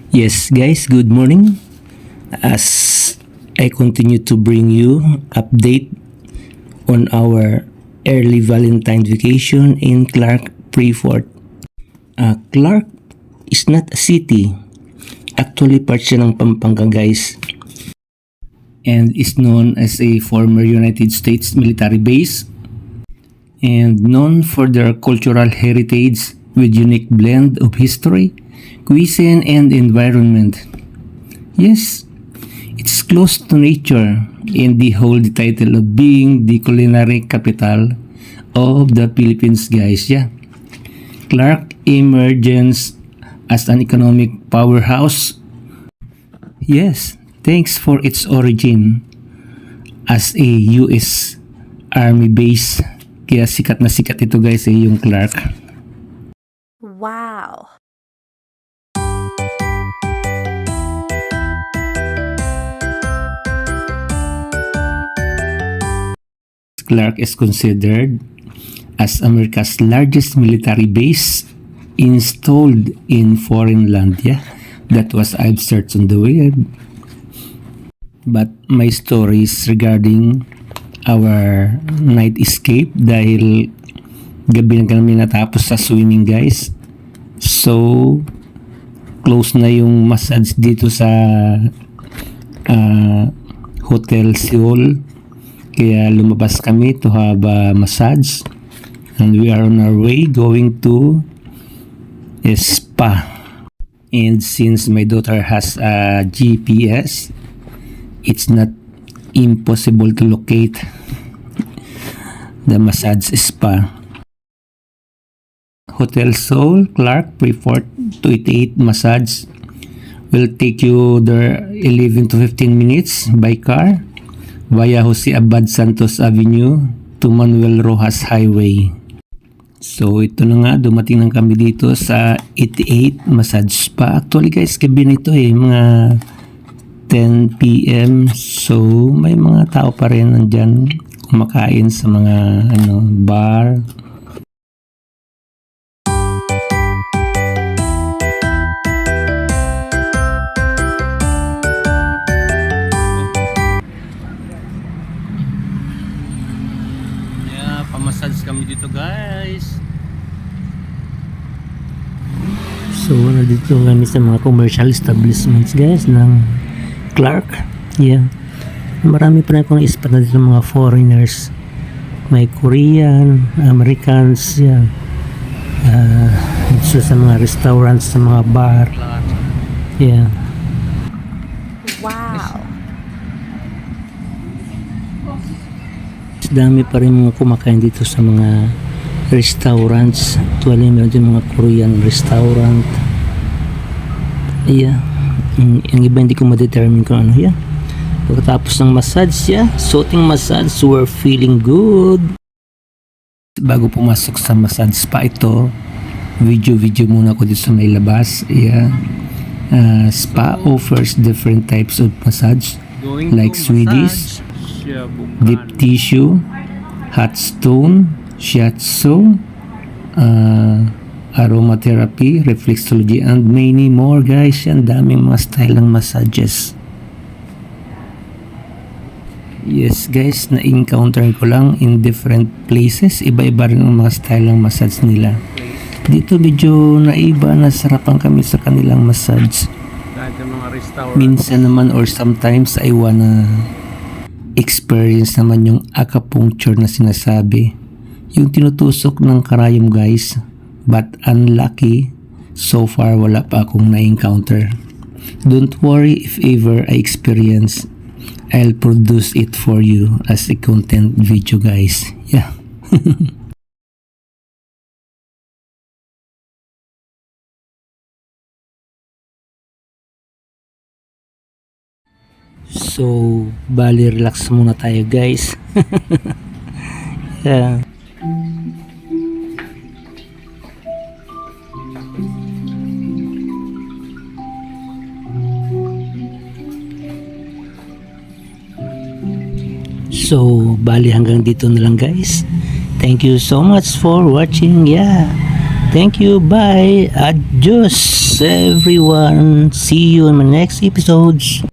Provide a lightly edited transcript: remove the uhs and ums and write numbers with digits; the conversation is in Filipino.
Yes, guys, good morning. As I continue to bring you update on our early Valentine vacation in Clark Freeport. Clark is not a city. Actually, part siya ng Pampanga, guys. And is known as a former United States military base and known for their cultural heritage with unique blend of history, cuisine, and environment. Yes, it's close to nature and they hold the title of being the culinary capital of the Philippines, guys. Yeah. Clark emerges as an economic powerhouse. Yes, thanks for its origin as a US Army base. Kaya sikat na sikat ito, guys, yung Clark. Wow. Clark is considered as America's largest military base installed in foreign land. Yeah, that was I've searched on the web. But my stories regarding our night escape dahil gabi na kami natapos sa swimming, guys. So, close na yung massage dito sa Hotel Seoul. Kaya lumabas kami to have a massage. And we are on our way going to a spa. And since my daughter has a GPS, it's not impossible to locate the massage spa. Hotel Seoul, Clark Freeport 288 massage will take you there 11 to 15 minutes by car via Jose Abad Santos Avenue to Manuel Rojas Highway. So ito na nga, dumating lang kami dito sa 88 massage spa. Actually, guys, gabi na ito mga 10 PM. So may mga tao pa rin nandyan kumakain sa mga bar. Pamassage kami dito, guys. So nandito kami sa mga commercial establishments, guys, ng Clark. Yeah, marami pa na akong ispat na dito mga foreigners. May Korean, Americans. Yeah, dito sa mga restaurants, sa mga bar. Yeah. Wow. Dami pa rin mga kumakain dito sa mga restaurants. Actually, meron din mga Korean restaurant. Yeah. Yung iba hindi ko ma-determine kung ano. Yeah. Pagkatapos ng massage, yeah, soothing massage, we're feeling good. Bago pumasok sa massage spa ito, video muna ko dito sa may labas. Yeah. Spa offers different types of massage like Swedish, deep tissue, hot stone, shiatsu, aromatherapy, reflexology, and many more, guys. Yan, daming mga style ng massages. Yes, guys, na-encounter ko lang in different places. Iba-iba rin ang mga style ng massage nila. Dito medyo naiba, nasarapan kami sa kanilang massage. Minsan naman or sometimes I wanna experience naman yung acupuncture na sinasabi. Yung tinutusok ng karayom, guys. But unlucky, so far wala pa akong na-encounter. Don't worry if ever I experience. I'll produce it for you as a content video, guys. Yeah. So, bali relax muna tayo, guys. Yeah. So, bali hanggang dito na lang, guys. Thank you so much for watching. Yeah. Thank you. Bye. Adios, everyone. See you in my next episodes.